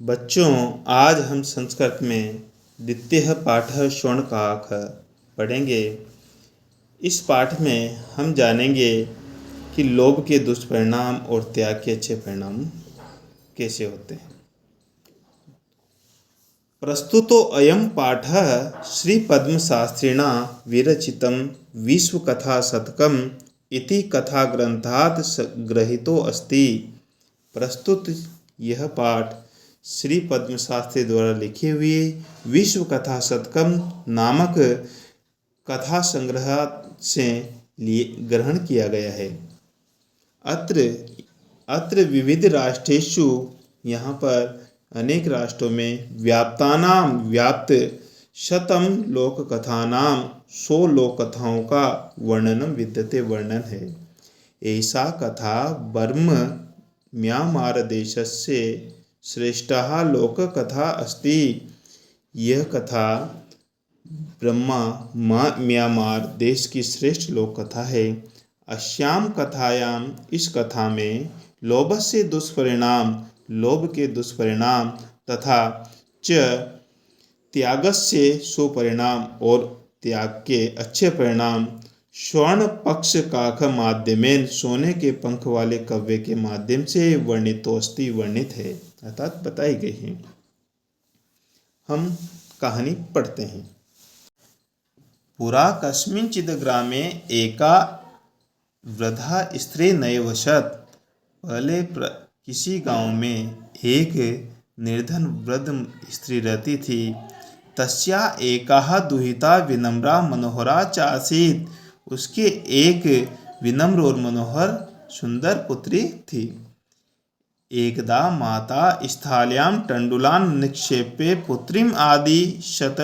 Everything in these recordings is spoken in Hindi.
बच्चों, आज हम संस्कृत में द्वितीय पाठ शौनकाक पढ़ेंगे। इस पाठ में हम जानेंगे कि लोभ के दुष्परिणाम और त्याग के अच्छे परिणाम कैसे होते हैं। प्रस्तुतो अयम पाठः श्रीपद्मशास्त्रिणा विरचितं विश्वकथाशतकम् इति कथाग्रंथात् गृहीतो अस्ति। प्रस्तुत यह पाठ श्री पद्मशास्त्री द्वारा लिखे हुए विश्व कथा शतकम नामक कथा संग्रह से ग्रहण किया गया है। अत्र विविध राष्ट्रेषु, यहाँ पर अनेक राष्ट्रों में व्याप्तानाम व्याप्त शतम लोक कथानाम 100 लोक कथाओं का वर्णनम विद्यते वर्णन है। ऐसा कथा बर्म म्यांमार देशस्य श्रेष्ठा लोक कथा अस्ति। यह कथा ब्रह्मा म्यांमार देश की श्रेष्ठ लोक कथा है। अस्याम कथायाम, इस कथा में लोभस्य दुष्परिणाम, लोभ के दुष्परिणाम तथा च त्यागस्य सुपरिणाम, और त्याग के अच्छे परिणाम स्वर्ण पक्ष काक माध्यमेन, सोने के पंख वाले कव्य के माध्यम से वर्णितोस्ति वर्णित है, अर्थात बताई गई है। हम कहानी पढ़ते हैं। पुरा कस्मिंचिद ग्रामे एका वृद्धा स्त्री नैवशत। पहले किसी गांव में एक निर्धन वृद्ध स्त्री रहती थी। तस्या एकाः दुहिता विनम्रा मनोहरा चासीत। उसके एक विनम्र और मनोहर सुंदर पुत्री थी। एकदा माता स्थाल्यां तंडुलान निक्षेप्य पुत्रीम आदि शत।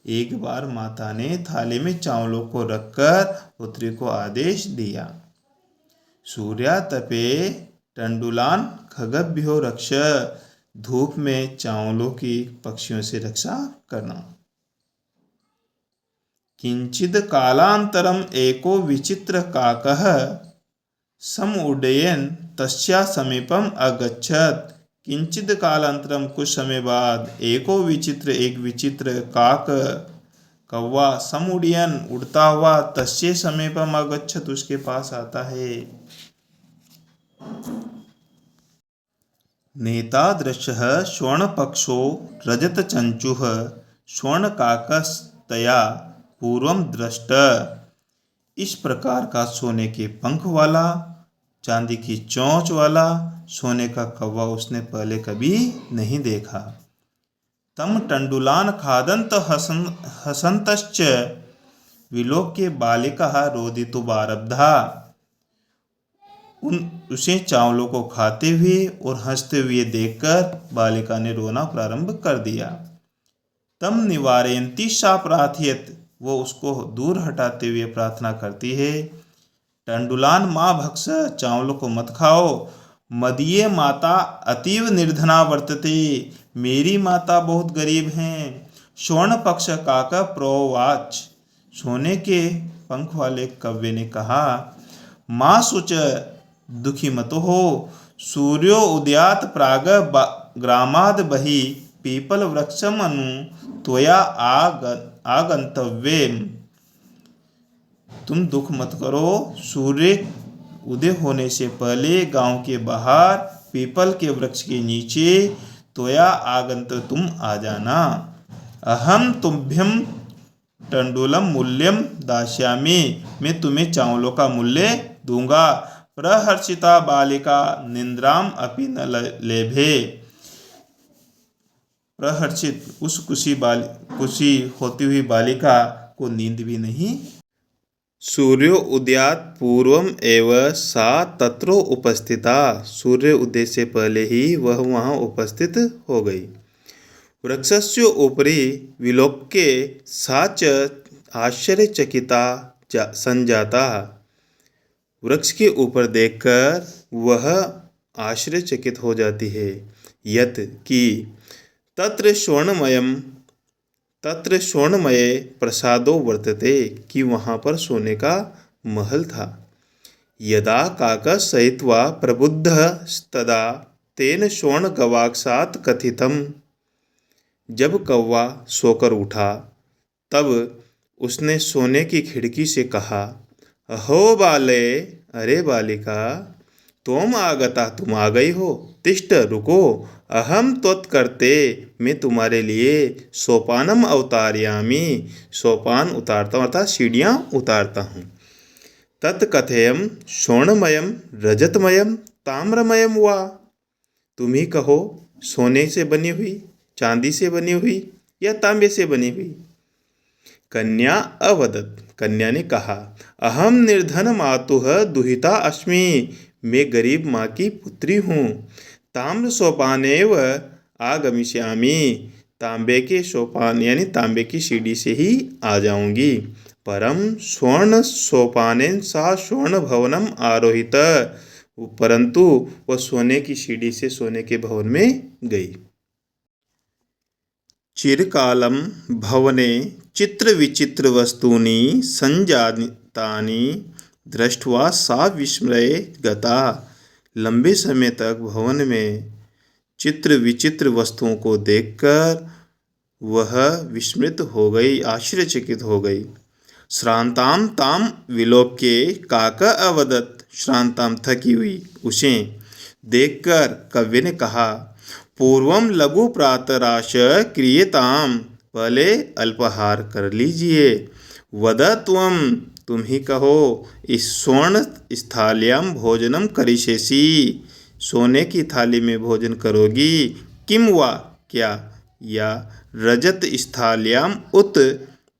एक बार माता ने थाली में चावलों को रखकर पुत्री को आदेश दिया, सूर्या तपे तंडुलान खगभ्यो रक्ष। धूप में चावलों की पक्षियों से रक्षा करना। किंचिद कालांतरम एको विचित्र काकः समुड्डयन् तस्या समीपम अगच्छत्। किंचिद कालांतरम, कुछ समय बाद, एक विचित्र काक कौवा समुड्डयन्, उड़ता हुआ, तस्ये समीपम अगच्छत्, उसके पास आता है। नेतादृशः स्वर्णपक्षो रजतचंचुः स्वर्णकाकस्तया पूर्वं दृष्ट। इस प्रकार का सोने के पंख वाला, चांदी की चोंच वाला, सोने का कौवा उसने पहले कभी नहीं देखा। तम तंडुलान खादंत हसंतश्च विलोक्य बालिका रोदितुमारब्धा। उसे चावलों को खाते हुए और हंसते हुए देखकर बालिका ने रोना प्रारंभ कर दिया। तम निवारयन्ती सा प्रार्थयत, वो उसको दूर हटाते हुए प्रार्थना करती है। तंडुलान माँ भक्ष, चावलों को मत खाओ। मदीय माता अतीव निर्धना वर्तते, मेरी माता बहुत गरीब हैं। स्वर्ण पक्ष काका प्रोवाच, सोने के पंख वाले कव्य ने कहा, माँ शुच, दुखी मत हो। सूर्यो उदयात प्राग ग्रामाद बहि पीपल वृक्षम अनु त्वया आगंतव्यम। तुम दुख मत करो। सूर्य उदय होने से पहले गांव के बाहर पीपल के वृक्ष के नीचे त्वया आगंत, तुम आ जाना। अहम तुभ्यम तंडुलम मूल्यम दास्यामि, मैं तुम्हें चावलों का मूल्य दूंगा। प्रहर्षिता बालिका निंद्राम अपि न लेभे। प्रहर्षित, उस खुशी होती हुई बालिका को नींद भी नहीं। सूर्यो उदयात पूर्वम एव सा तत्रो उपस्थिता। सूर्य उदय से पहले ही वह वहाँ उपस्थित हो गई। वृक्षस्य उपरि विलोक्य सा च आश्चर्यचकिता संजाता। वृक्ष के ऊपर देखकर वह आश्चर्यचकित हो जाती है। यत कि तत्र स्वर्णमय प्रसादो वर्तते, कि वहाँ पर सोने का महल था। यदा काकः सहित्वा प्रबुद्धस्तदा तेन स्वर्ण गवाक्षात् कथितम्। जब कौवा सोकर उठा तब उसने सोने की खिड़की से कहा, अहो बाले, अरे बालिका, त्वम आगता, तुम आ गई हो। तिष्ठ, रुको, अहम त्वत्कृते, मैं तुम्हारे लिए सोपानम अवतारयामि, सोपान उतारता हूँ अर्थात सीढ़ियाँ उतारता हूँ। तत्कथयम स्वर्णमयम रजतमयम ताम्रमयम वा, तुम ही कहो, सोने से बनी हुई, चांदी से बनी हुई या तांबे से बनी हुई। कन्या अवदत, कन्या ने कहा, अहम निर्धन मातुः दुहिता अस्मि, मैं गरीब माँ की पुत्री हूँ। ताम्र सोपानेव आगमिष्यामि, तांबे के सोपान यानी तांबे की सीढ़ी से ही आ जाऊंगी। परम स्वर्ण सोपानेन सा स्वर्ण भवनम आरोहित, परंतु वह सोने की सीढ़ी से सोने के भवन में गई। चिरकालम भवने चित्र विचित्र वस्तूनि संजातानि दृष्ट्वा सा विस्मये गता, लंबे समय तक भवन में चित्र विचित्र वस्तुओं को देखकर वह विस्मित हो गई, आश्चर्यचकित हो गई। श्रांताम ताम विलोक्य काका अवदत, श्रांताम थकी हुई उसे देखकर कव्य ने कहा, पूर्वम लघु प्रातराश क्रियताम, पहले अल्पाहार कर लीजिए। वद त्वम, तुम ही कहो, इस स्वर्ण स्थाल्याम भोजनम करिष्यसि, सोने की थाली में भोजन करोगी। किम वा, क्या, या रजत स्थाल्याम उत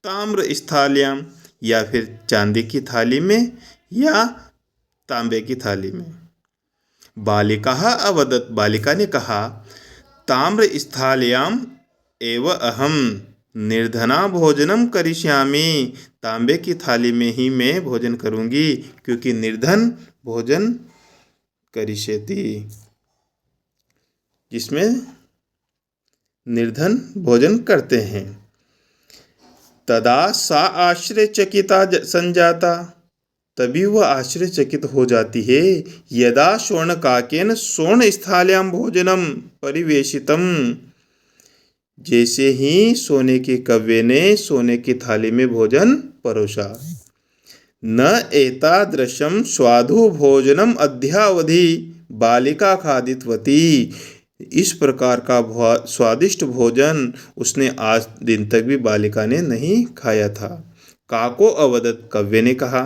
ताम्र स्थाल्याम, या फिर चांदी की थाली में या तांबे की थाली में। बालिका अवदत, बालिका ने कहा, ताम्र स्थाल्याम एव अहम निर्धना भोजनम करिष्यामि, तांबे की थाली में ही मैं भोजन करूंगी, क्योंकि निर्धन भोजन करिष्यति, जिसमें निर्धन भोजन करते हैं। तदा सा आश्चर्यचकिता संजाता, तभी वह आश्चर्यचकित हो जाती है। यदा स्वर्ण काकेन स्वर्ण स्थाल्याम भोजनम परिवेशितम, जैसे ही सोने के कव्य ने सोने की थाली में भोजन परोसा। न एतादृशम स्वादु भोजनम अद्यावधि बालिका खादितवती, इस प्रकार का स्वादिष्ट भोजन उसने आज दिन तक भी बालिका ने नहीं खाया था। काको अवदत, कव्य ने कहा,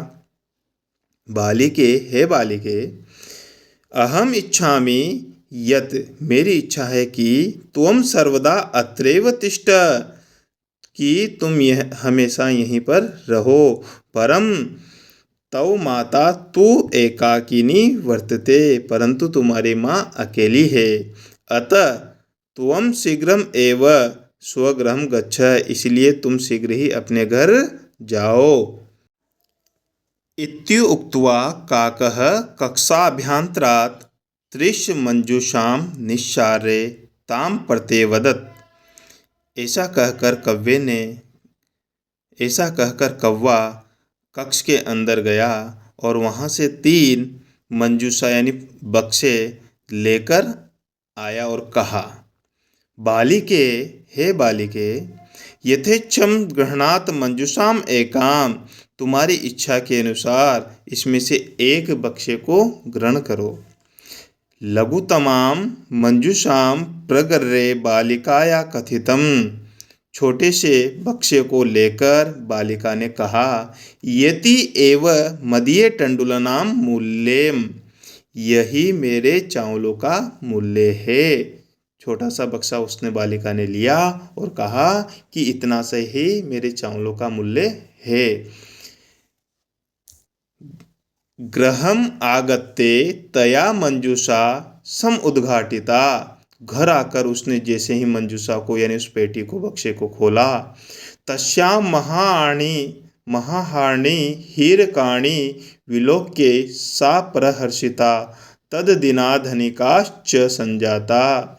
बालिके, हे बालिके, अहम इच्छामि यत, मेरी इच्छा है कि त्वम सर्वदा अत्रैव तिष्ठ, कि तुम यह हमेशा यहीं पर रहो। परम तव माता तु एकाकिनी वर्तते, परंतु तुम्हारी माँ अकेली है। अतः त्वम शीघ्रम एव स्वगृहं गच्छ, इसलिए तुम शीघ्र ही अपने घर जाओ। इत्युक्त्वा काकः कक्षाभ्यन्तरात् त्रिशमंजुषां निस्सार्य तां प्रत्यवदत्। ऐसा कहकर कौवा कक्ष के अंदर गया और वहाँ से 3 मंजूषा यानी बक्से लेकर आया और कहा, बालिके, हे बालिके, यथेच्छम गृह्णात मंजूषाम एकाम, तुम्हारी इच्छा के अनुसार इसमें से एक बक्से को ग्रहण करो। लघुतमाम मंजूषाम प्रगर्रे बालिकाया कथितम, छोटे से बक्से को लेकर बालिका ने कहा, यति एव मदीय टंडुलनाम मूल्यम, यही मेरे चावलों का मूल्य है। छोटा सा बक्सा उसने बालिका ने लिया और कहा कि इतना से ही मेरे चावलों का मूल्य है। गृहम आगत्ते तया मंजूषा सम उद्घाटिता, घर आकर उसने जैसे ही मंजूषा को यानी उस पेटी को, बक्से को खोला, तस्याम महाहार्णी हीरकाणी विलोक्य सा प्रहर्षिता तद्दिनाधनिकाश्च संजाता,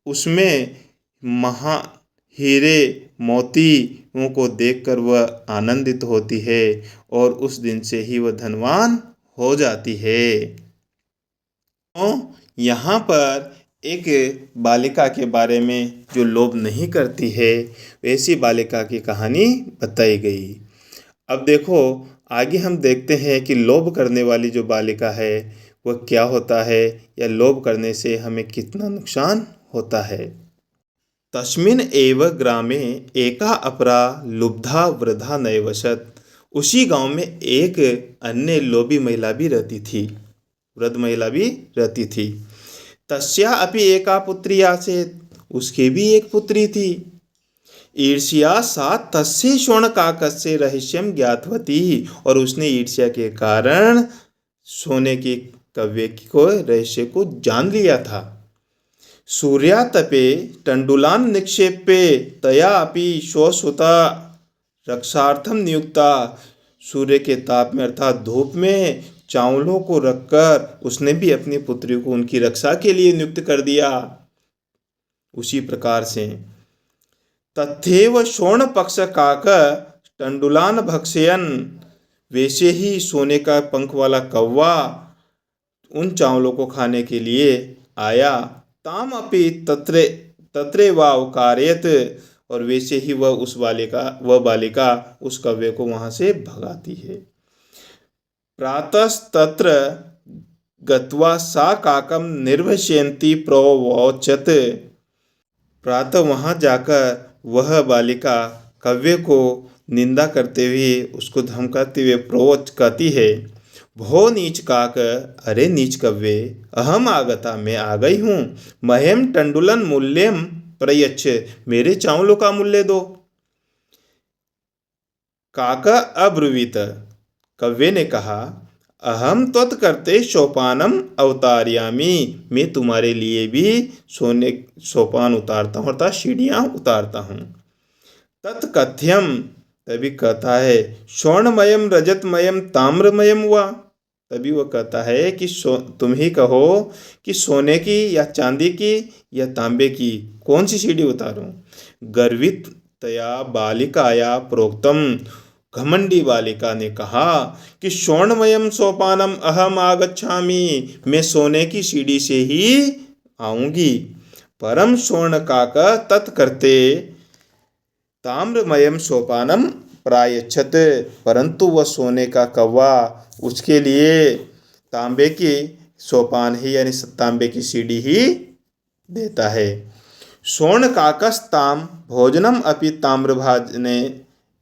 उसमें महा हीरे मोतियों को देखकर वह आनंदित होती है और उस दिन से ही वह धनवान हो जाती है। तो यहाँ पर एक बालिका के बारे में जो लोभ नहीं करती है, वैसी बालिका की कहानी बताई गई। अब देखो, आगे हम देखते हैं कि लोभ करने वाली जो बालिका है वह क्या होता है, या लोभ करने से हमें कितना नुकसान होता है। तस्मिन् एव ग्रामे एका अपरा लुब्धा वृद्धा नैवसत। उसी गांव में एक अन्य लोभी महिला भी रहती थी, वृद्ध महिला भी रहती थी। तस्या अपि एका पुत्री आसीत्। उसकी भी एक पुत्री थी। ईर्ष्या सा तस्य शोणकाकस्य रहस्यम ज्ञातवती। और उसने ईर्ष्या के कारण सोने की कव्य को रहस्य को जान लिया था। सूर्यातपे तंडुलान निक्षेपे तया अपि स्वसुता रक्षार्थम नियुक्ता। सूर्य के ताप में अर्थात धूप में चावलों को रखकर उसने भी अपनी पुत्री को उनकी रक्षा के लिए नियुक्त कर दिया। उसी प्रकार से तथैव स्वर्ण पक्ष काक तंडुलान भक्षयन। वैसे ही सोने का पंख वाला कौवा उन चावलों को खाने के लिए आया। ताम अपि तत्रे वावकारयत। और वैसे ही वह बालिका उस कव्य को वहां से भगाती है। प्रातस्तत्र गत्वा सा काकम निर्वशयन्ती प्रोवोचत। प्रातः वहां जाकर वह बालिका कव्य को निंदा करते हुए, उसको धमकाते हुए प्रोवोच कहती है, भो नीच काक, अरे नीच कव्य, अहम आगता, मैं आ गई हूँ। मह्यम तंडुलन मूल्यम प्रयच्छ, मेरे चावलों का मूल्य दो। काका अब्रुवीत, कव्य ने कहा, अहम त्वत्कृते सोपानम अवतारयामी, मैं तुम्हारे लिए भी सोपान उतारता हूँ, अर्थात सीढ़ियाँ उतारता हूँ। तत्कथ्यम, तभी कहता है, स्वर्णमयम रजतमयम ताम्रमयम हुआ। तभी वह कहता है कि तुम ही कहो कि सोने की या चांदी की या तांबे की कौन सी सीढ़ी उतारूं। गर्वित तया बालिकाया प्रोक्तम, घमंडी बालिका ने कहा कि स्वर्णमयम सोपानम अहम आगच्छामि, मैं सोने की सीढ़ी से ही आऊंगी। परम स्वर्ण काका तत्कर्ते ताम्रमयम सोपानम प्रायच्छत, परंतु वह सोने का कौवा उसके लिए तांबे की सोपान ही यानी तांबे की सीढ़ी ही देता है। स्वर्ण काकस्ताम भोजनम अपि ताम्रभाजने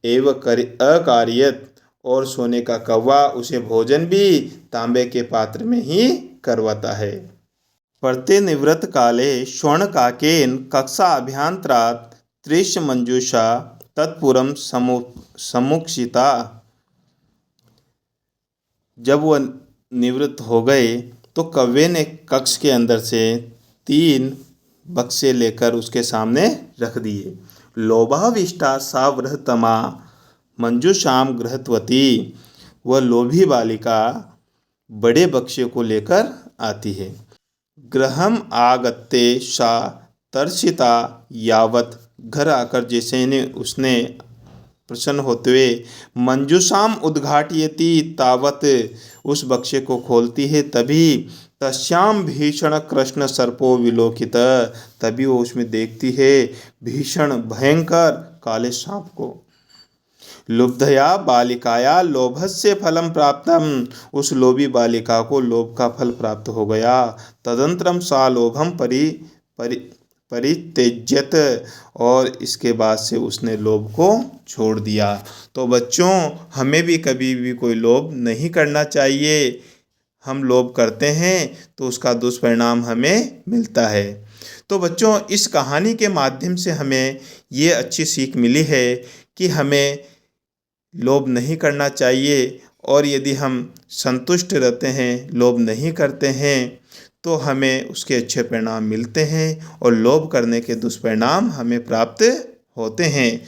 एव अकार्यत। और सोने का कौवा उसे भोजन भी तांबे के पात्र में ही करवाता है। प्रतिनिवृत्त काले स्वर्ण काकेन कक्षा अभ्यंतरात् त्रिश मंजूषा तत्पूर्वम समुक्षिता। जब वह निवृत्त हो गए तो कव्य ने कक्ष के अंदर से 3 बक्से लेकर उसके सामने रख दिए। लोभाविष्टा सा वृहतमा मंजूषाम गृहत्वती। वह लोभी बालिका बड़े बक्से को लेकर आती है। गृहम आगत्ते सा तर्षिता यावत। घर आकर जैसे ने उसने प्रसन्न होते हुए मंजूषाम उद्घाटयति तावत, उस बक्से को खोलती है, तभी तस्याम भीषण कृष्ण सर्पो विलोकित। तभी वो उसमें देखती है भीषण भयंकर काले सांप को। लुब्धया बालिकाया लोभस्य फलम प्राप्तम। उस लोभी बालिका को लोभ का फल प्राप्त हो गया। तदंतरम सा लोभम परित्यज्यत। और इसके बाद से उसने लोभ को छोड़ दिया। तो बच्चों, हमें भी कभी भी कोई लोभ नहीं करना चाहिए। हम लोभ करते हैं तो उसका दुष्परिणाम हमें मिलता है। तो बच्चों, इस कहानी के माध्यम से हमें ये अच्छी सीख मिली है कि हमें लोभ नहीं करना चाहिए। और यदि हम संतुष्ट रहते हैं, लोभ नहीं करते हैं, तो हमें उसके अच्छे परिणाम मिलते हैं और लोभ करने के दुष्परिणाम हमें प्राप्त होते हैं।